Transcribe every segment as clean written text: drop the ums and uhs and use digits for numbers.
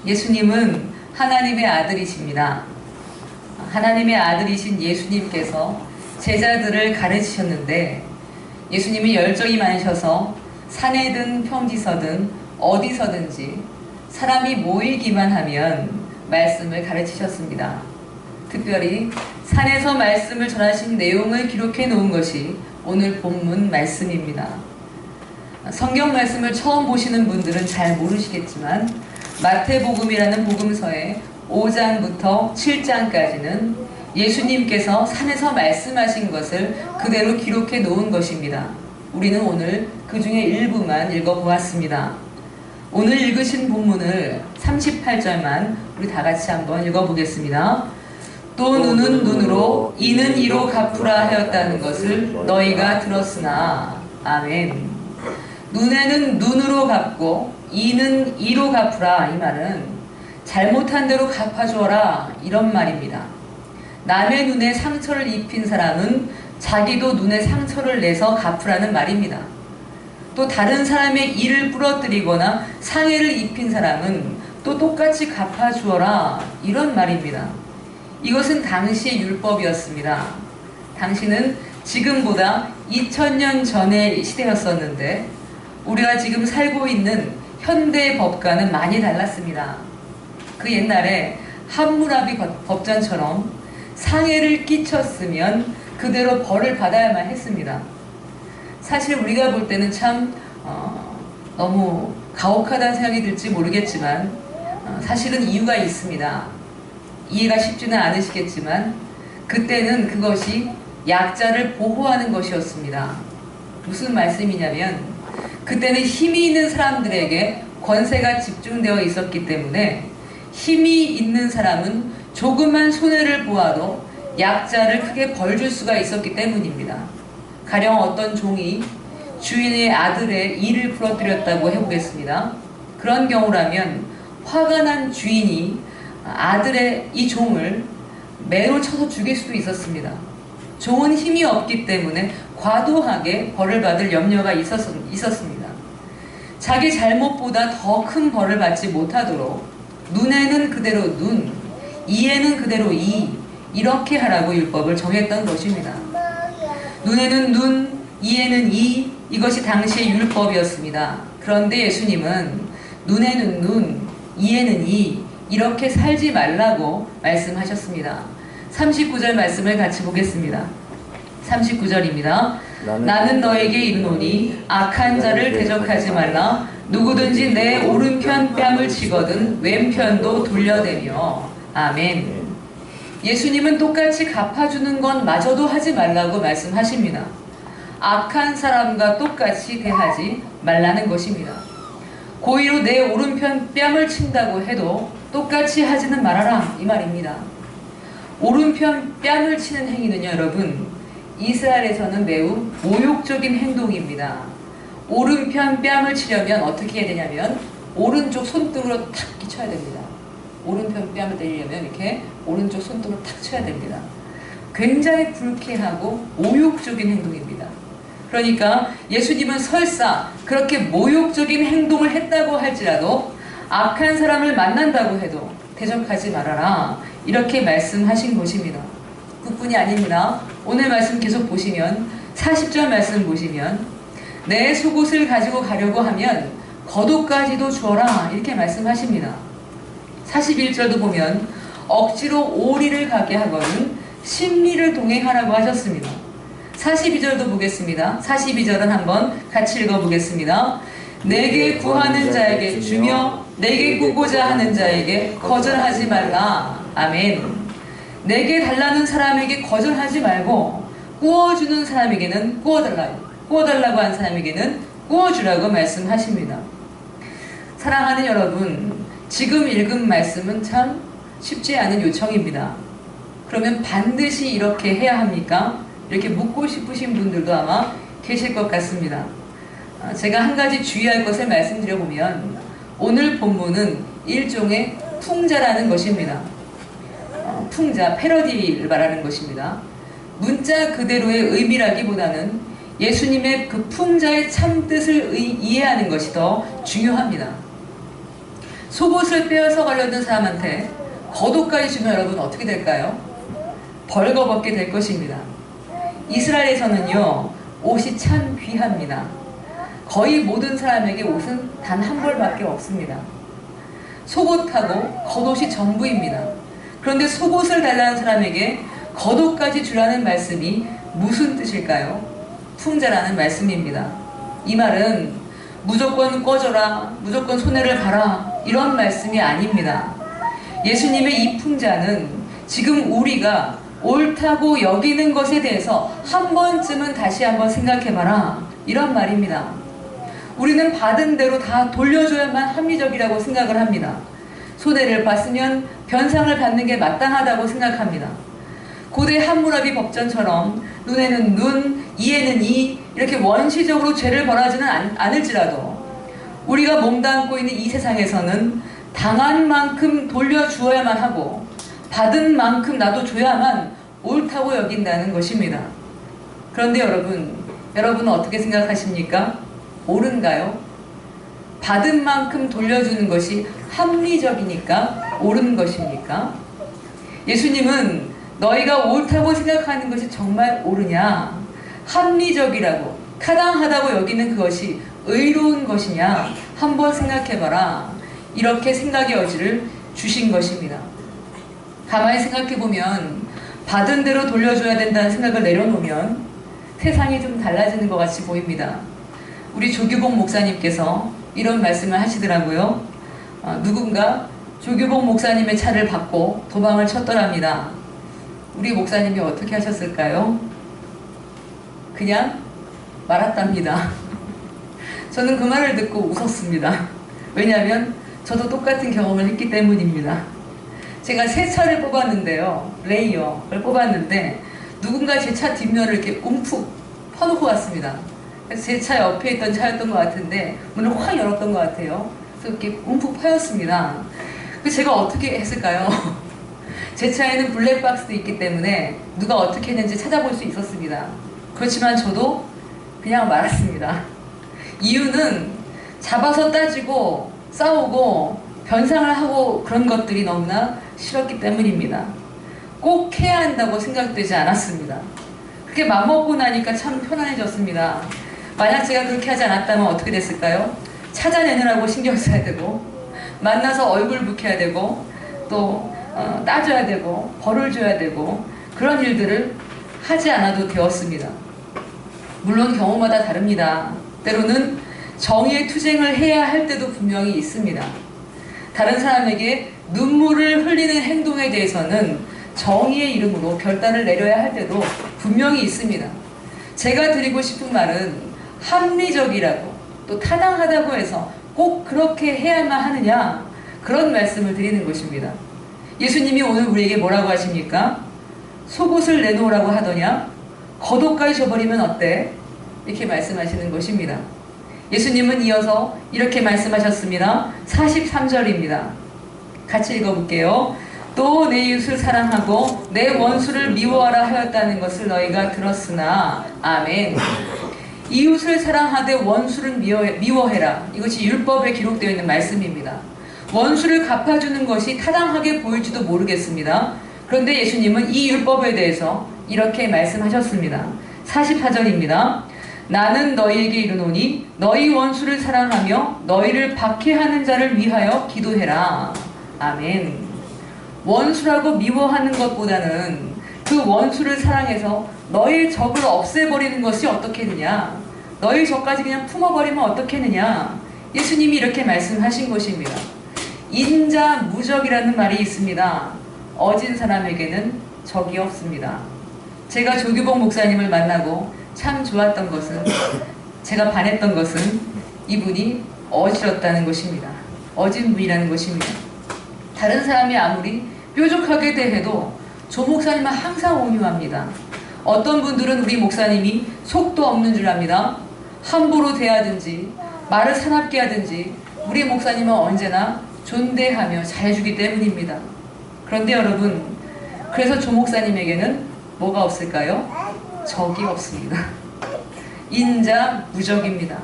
예수님은 하나님의 아들이십니다. 하나님의 아들이신 예수님께서 제자들을 가르치셨는데 예수님이 열정이 많으셔서 산에든 평지서든 어디서든지 사람이 모이기만 하면 말씀을 가르치셨습니다. 특별히 산에서 말씀을 전하신 내용을 기록해 놓은 것이 오늘 본문 말씀입니다. 성경 말씀을 처음 보시는 분들은 잘 모르시겠지만 마태복음이라는 복음서의 5장부터 7장까지는 예수님께서 산에서 말씀하신 것을 그대로 기록해 놓은 것입니다. 우리는 오늘 그 중에 일부만 읽어보았습니다. 오늘 읽으신 본문을 38절만 우리 다 같이 한번 읽어보겠습니다. 또 눈은 눈으로 이는 이로 갚으라 하였다는 것을 너희가 들었으나 아멘. 눈에는 눈으로 갚고 이는 이로 갚으라, 이 말은 잘못한 대로 갚아주어라 이런 말입니다. 남의 눈에 상처를 입힌 사람은 자기도 눈에 상처를 내서 갚으라는 말입니다. 또 다른 사람의 일을 부러뜨리거나 상해를 입힌 사람은 또 똑같이 갚아주어라 이런 말입니다. 이것은 당시의 율법이었습니다. 당시는 지금보다 2000년 전의 시대였었는데 우리가 지금 살고 있는 현대 법과는 많이 달랐습니다. 그 옛날에 함무라비 법전처럼 상해를 끼쳤으면 그대로 벌을 받아야만 했습니다. 사실 우리가 볼 때는 참 너무 가혹하다는 생각이 들지 모르겠지만 사실은 이유가 있습니다. 이해가 쉽지는 않으시겠지만 그때는 그것이 약자를 보호하는 것이었습니다. 무슨 말씀이냐면 그때는 힘이 있는 사람들에게 권세가 집중되어 있었기 때문에 힘이 있는 사람은 조그만 손해를 보아도 약자를 크게 벌줄 수가 있었기 때문입니다. 가령 어떤 종이 주인의 아들의 일을 부러뜨렸다고 해보겠습니다. 그런 경우라면 화가 난 주인이 아들의 이 종을 매로 쳐서 죽일 수도 있었습니다. 종은 힘이 없기 때문에 과도하게 벌을 받을 염려가 있었습니다. 자기 잘못보다 더 큰 벌을 받지 못하도록 눈에는 그대로 눈, 이에는 그대로 이, 이렇게 하라고 율법을 정했던 것입니다. 눈에는 눈, 이에는 이, 이것이 당시의 율법이었습니다. 그런데 예수님은 눈에는 눈, 이에는 이, 이렇게 살지 말라고 말씀하셨습니다. 39절 말씀을 같이 보겠습니다. 39절입니다. 나는 너에게 이르노니 악한 자를 대적하지 말라. 누구든지 내 오른편 뺨을 치거든 왼편도 돌려대며. 아멘. 예수님은 똑같이 갚아주는 건 마저도 하지 말라고 말씀하십니다. 악한 사람과 똑같이 대하지 말라는 것입니다. 고의로 내 오른편 뺨을 친다고 해도 똑같이 하지는 말아라 이 말입니다. 오른편 뺨을 치는 행위는요, 여러분, 이스라엘에서는 매우 모욕적인 행동입니다. 오른편 뺨을 치려면 어떻게 해야 되냐면 오른쪽 손등으로 탁 쳐야 됩니다. 오른편 뺨을 때리려면 이렇게 오른쪽 손등으로 탁 쳐야 됩니다. 굉장히 불쾌하고 모욕적인 행동입니다. 그러니까 예수님은 설사 그렇게 모욕적인 행동을 했다고 할지라도 악한 사람을 만난다고 해도 대적하지 말아라 이렇게 말씀하신 것입니다. 그뿐이 아닙니다. 오늘 말씀 계속 보시면 40절 말씀 보시면 내 속옷을 가지고 가려고 하면 겉옷까지도 주어라 이렇게 말씀하십니다. 41절도 보면 억지로 오리를 가게 하거든 심리를 동행하라고 하셨습니다. 42절도 보겠습니다. 42절은 한번 같이 읽어보겠습니다. 내게 구하는 자에게 주며 내게 꾸고자 하는 자에게 거절하지 말라. 아멘. 내게 달라는 사람에게 거절하지 말고 꾸어주는 사람에게는 꾸어달라고 한 사람에게는 꾸어주라고 말씀하십니다. 사랑하는 여러분, 지금 읽은 말씀은 참 쉽지 않은 요청입니다. 그러면 반드시 이렇게 해야 합니까? 이렇게 묻고 싶으신 분들도 아마 계실 것 같습니다. 제가 한 가지 주의할 것을 말씀드려보면 오늘 본문은 일종의 풍자라는 것입니다. 풍자, 패러디를 말하는 것입니다. 문자 그대로의 의미라기보다는 예수님의 그 풍자의 참뜻을 이해하는 것이 더 중요합니다. 속옷을 빼앗아 가려는 사람한테 겉옷까지 주면 여러분 어떻게 될까요? 벌거벗게 될 것입니다. 이스라엘에서는요, 옷이 참 귀합니다. 거의 모든 사람에게 옷은 단 한 벌밖에 없습니다. 속옷하고 겉옷이 전부입니다. 그런데 속옷을 달라는 사람에게 겉옷까지 주라는 말씀이 무슨 뜻일까요? 풍자라는 말씀입니다. 이 말은 무조건 꺼져라, 무조건 손해를 봐라, 이런 말씀이 아닙니다. 예수님의 이 풍자는 지금 우리가 옳다고 여기는 것에 대해서 한 번쯤은 다시 한번 생각해봐라, 이런 말입니다. 우리는 받은 대로 다 돌려줘야만 합리적이라고 생각을 합니다. 손해를 봤으면 변상을 받는 게 마땅하다고 생각합니다. 고대 함무라비 법전처럼 눈에는 눈, 이에는 이, 이렇게 원시적으로 죄를 벌하지는 않을지라도 우리가 몸담고 있는 이 세상에서는 당한 만큼 돌려주어야만 하고 받은 만큼 나도 줘야만 옳다고 여긴다는 것입니다. 그런데 여러분은 어떻게 생각하십니까? 옳은가요? 받은 만큼 돌려주는 것이 합리적이니까 옳은 것입니까? 예수님은 너희가 옳다고 생각하는 것이 정말 옳으냐? 합리적이라고, 타당하다고 여기는 그것이 의로운 것이냐? 한번 생각해봐라. 이렇게 생각의 여지를 주신 것입니다. 가만히 생각해보면 받은 대로 돌려줘야 된다는 생각을 내려놓으면 세상이 좀 달라지는 것 같이 보입니다. 우리 조규봉 목사님께서 이런 말씀을 하시더라고요. 누군가 조규봉 목사님의 차를 받고 도망을 쳤더랍니다. 우리 목사님이 어떻게 하셨을까요? 그냥 말았답니다. 저는 그 말을 듣고 웃었습니다. 왜냐하면 저도 똑같은 경험을 했기 때문입니다. 제가 새 차를 뽑았는데요. 레이어를 뽑았는데 누군가 제 차 뒷면을 이렇게 움푹 퍼놓고 왔습니다. 그래서 제 차 옆에 있던 차였던 것 같은데 문을 확 열었던 것 같아요. 그래서 이렇게 움푹 파였습니다. 그래서 제가 어떻게 했을까요? 제 차에는 블랙박스도 있기 때문에 누가 어떻게 했는지 찾아볼 수 있었습니다. 그렇지만 저도 그냥 말았습니다. 이유는 잡아서 따지고 싸우고 변상을 하고 그런 것들이 너무나 싫었기 때문입니다. 꼭 해야 한다고 생각되지 않았습니다. 그렇게 맘먹고 나니까 참 편안해졌습니다. 만약 제가 그렇게 하지 않았다면 어떻게 됐을까요? 찾아내느라고 신경 써야 되고 만나서 얼굴 붉혀야 되고 또 따져야 되고 벌을 줘야 되고 그런 일들을 하지 않아도 되었습니다. 물론 경우마다 다릅니다. 때로는 정의의 투쟁을 해야 할 때도 분명히 있습니다. 다른 사람에게 눈물을 흘리는 행동에 대해서는 정의의 이름으로 결단을 내려야 할 때도 분명히 있습니다. 제가 드리고 싶은 말은 합리적이라고 또 타당하다고 해서 꼭 그렇게 해야만 하느냐, 그런 말씀을 드리는 것입니다. 예수님이 오늘 우리에게 뭐라고 하십니까? 속옷을 내놓으라고 하더냐? 겉옷까지 줘버리면 어때? 이렇게 말씀하시는 것입니다. 예수님은 이어서 이렇게 말씀하셨습니다. 43절입니다. 같이 읽어볼게요. 또 내 이웃을 사랑하고 내 원수를 미워하라 하였다는 것을 너희가 들었으나. 아멘. 이웃을 사랑하되 원수를 미워해라. 이것이 율법에 기록되어 있는 말씀입니다. 원수를 갚아주는 것이 타당하게 보일지도 모르겠습니다. 그런데 예수님은 이 율법에 대해서 이렇게 말씀하셨습니다. 44절입니다. 나는 너희에게 이르노니 너희 원수를 사랑하며 너희를 박해하는 자를 위하여 기도해라. 아멘. 원수라고 미워하는 것보다는 그 원수를 사랑해서 너희 적을 없애버리는 것이 어떻겠느냐, 너희 적까지 그냥 품어버리면 어떻겠느냐, 예수님이 이렇게 말씀하신 것입니다. 인자무적이라는 말이 있습니다. 어진 사람에게는 적이 없습니다. 제가 조규봉 목사님을 만나고 참 좋았던 것은, 제가 반했던 것은 이분이 어지럽다는 것입니다. 어진 분이라는 것입니다. 다른 사람이 아무리 뾰족하게 대해도 조 목사님은 항상 온유합니다. 어떤 분들은 우리 목사님이 속도 없는 줄 압니다. 함부로 대하든지 말을 사납게 하든지 우리 목사님은 언제나 존대하며 잘해주기 때문입니다. 그런데 여러분, 그래서 조 목사님에게는 뭐가 없을까요? 적이 없습니다. 인자무적입니다.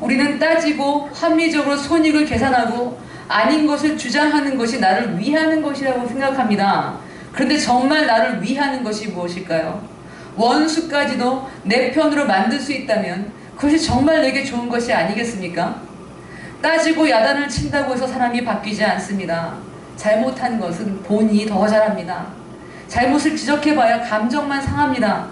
우리는 따지고 합리적으로 손익을 계산하고 아닌 것을 주장하는 것이 나를 위하는 것이라고 생각합니다. 그런데 정말 나를 위하는 것이 무엇일까요? 원수까지도 내 편으로 만들 수 있다면 그것이 정말 내게 좋은 것이 아니겠습니까? 따지고 야단을 친다고 해서 사람이 바뀌지 않습니다. 잘못한 것은 본인이 더 잘합니다. 잘못을 지적해봐야 감정만 상합니다.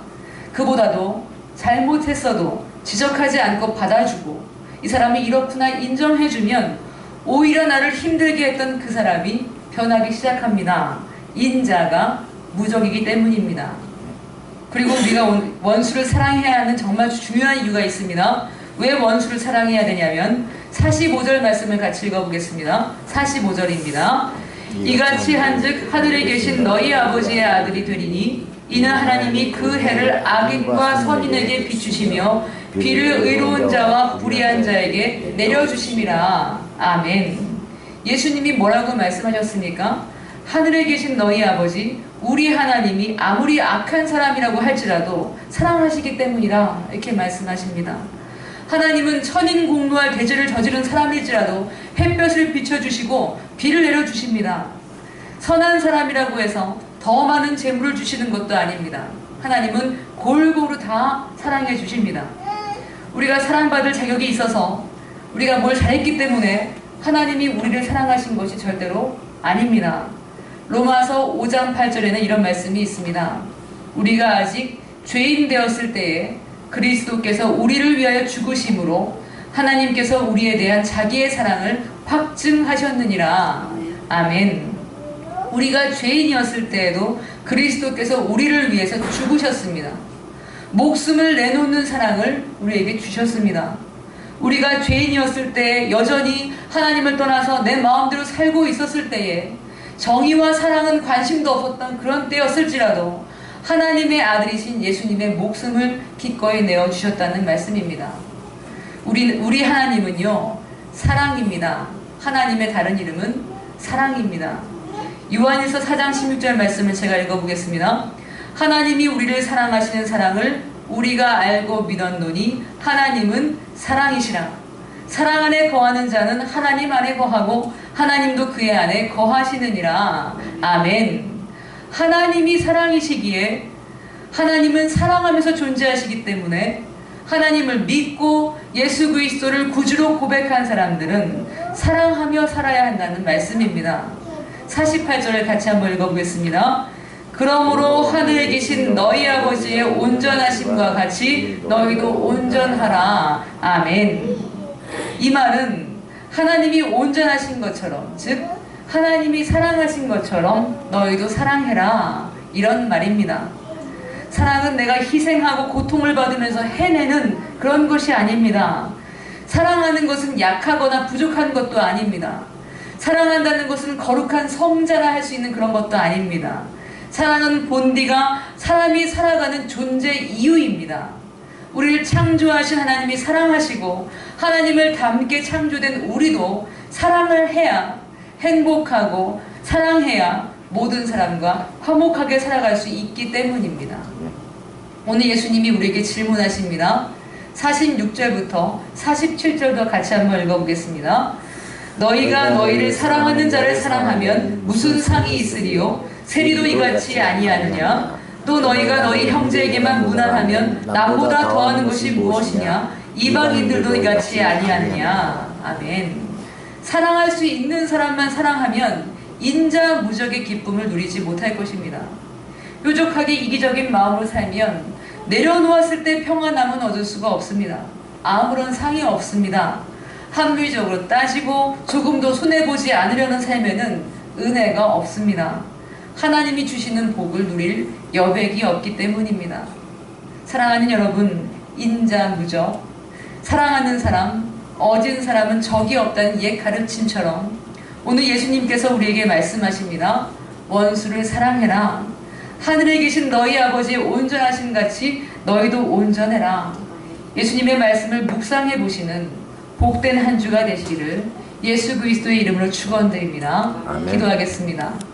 그보다도 잘못했어도 지적하지 않고 받아주고 이 사람이 이렇구나 인정해주면 오히려 나를 힘들게 했던 그 사람이 변하기 시작합니다. 인자가 무적이기 때문입니다. 그리고 우리가 원수를 사랑해야 하는 정말 중요한 이유가 있습니다. 왜 원수를 사랑해야 되냐면 45절 말씀을 같이 읽어보겠습니다. 45절입니다. 이같이 한즉 하늘에 계신 너희 아버지의 아들이 되리니 이는 하나님이 그 해를 악인과 선인에게 비추시며 비를 의로운 자와 불의한 자에게 내려주심이라. 아멘. 예수님이 뭐라고 말씀하셨습니까? 하늘에 계신 너희 아버지, 우리 하나님이 아무리 악한 사람이라고 할지라도 사랑하시기 때문이라 이렇게 말씀하십니다. 하나님은 천인공노할 대죄를 저지른 사람일지라도 햇볕을 비춰주시고 비를 내려주십니다. 선한 사람이라고 해서 더 많은 재물을 주시는 것도 아닙니다. 하나님은 골고루 다 사랑해 주십니다. 우리가 사랑받을 자격이 있어서 우리가 뭘 잘했기 때문에 하나님이 우리를 사랑하신 것이 절대로 아닙니다. 로마서 5장 8절에는 이런 말씀이 있습니다. 우리가 아직 죄인 되었을 때에 그리스도께서 우리를 위하여 죽으심으로 하나님께서 우리에 대한 자기의 사랑을 확증하셨느니라. 아멘. 우리가 죄인이었을 때에도 그리스도께서 우리를 위해서 죽으셨습니다. 목숨을 내놓는 사랑을 우리에게 주셨습니다. 우리가 죄인이었을 때 여전히 하나님을 떠나서 내 마음대로 살고 있었을 때에 정의와 사랑은 관심도 없었던 그런 때였을지라도 하나님의 아들이신 예수님의 목숨을 기꺼이 내어주셨다는 말씀입니다. 우리 하나님은요, 사랑입니다. 하나님의 다른 이름은 사랑입니다. 요한일서 4장 16절 말씀을 제가 읽어보겠습니다. 하나님이 우리를 사랑하시는 사랑을 우리가 알고 믿었노니 하나님은 사랑이시라. 사랑 안에 거하는 자는 하나님 안에 거하고 하나님도 그의 안에 거하시느니라. 아멘. 하나님이 사랑이시기에 하나님은 사랑하면서 존재하시기 때문에 하나님을 믿고 예수 그리스도를 구주로 고백한 사람들은 사랑하며 살아야 한다는 말씀입니다. 48절을 같이 한번 읽어보겠습니다. 그러므로 하늘에 계신 너희 아버지의 온전하심과 같이 너희도 온전하라. 아멘. 이 말은 하나님이 온전하신 것처럼, 즉 하나님이 사랑하신 것처럼 너희도 사랑해라, 이런 말입니다. 사랑은 내가 희생하고 고통을 받으면서 해내는 그런 것이 아닙니다. 사랑하는 것은 약하거나 부족한 것도 아닙니다. 사랑한다는 것은 거룩한 성자라 할 수 있는 그런 것도 아닙니다. 사랑은 본디가 사람이 살아가는 존재 이유입니다. 우리를 창조하신 하나님이 사랑하시고 하나님을 닮게 창조된 우리도 사랑을 해야 행복하고 사랑해야 모든 사람과 화목하게 살아갈 수 있기 때문입니다. 오늘 예수님이 우리에게 질문하십니다. 46절부터 47절도 같이 한번 읽어보겠습니다. 너희가 너희를 사랑하는 자를 사랑하면 무슨 상이 있으리요? 세리도 이같이 아니하느냐? 또 너희가 너희 형제에게만 무난하면 남보다 더하는 것이 무엇이냐? 이방인들도 이같이 아니하느냐? 아멘. 사랑할 수 있는 사람만 사랑하면 인자 무적의 기쁨을 누리지 못할 것입니다. 뾰족하게 이기적인 마음으로 살면 내려놓았을 때 평안함은 얻을 수가 없습니다. 아무런 상이 없습니다. 합리적으로 따지고 조금도 손해보지 않으려는 삶에는 은혜가 없습니다. 하나님이 주시는 복을 누릴 여백이 없기 때문입니다. 사랑하는 여러분, 인자무적, 사랑하는 사람, 어진 사람은 적이 없다는 옛 가르침처럼 오늘 예수님께서 우리에게 말씀하십니다. 원수를 사랑해라. 하늘에 계신 너희 아버지의 온전하심 같이 너희도 온전해라. 예수님의 말씀을 묵상해 보시는 복된 한 주가 되시기를 예수 그리스도의 이름으로 축원드립니다. 기도하겠습니다.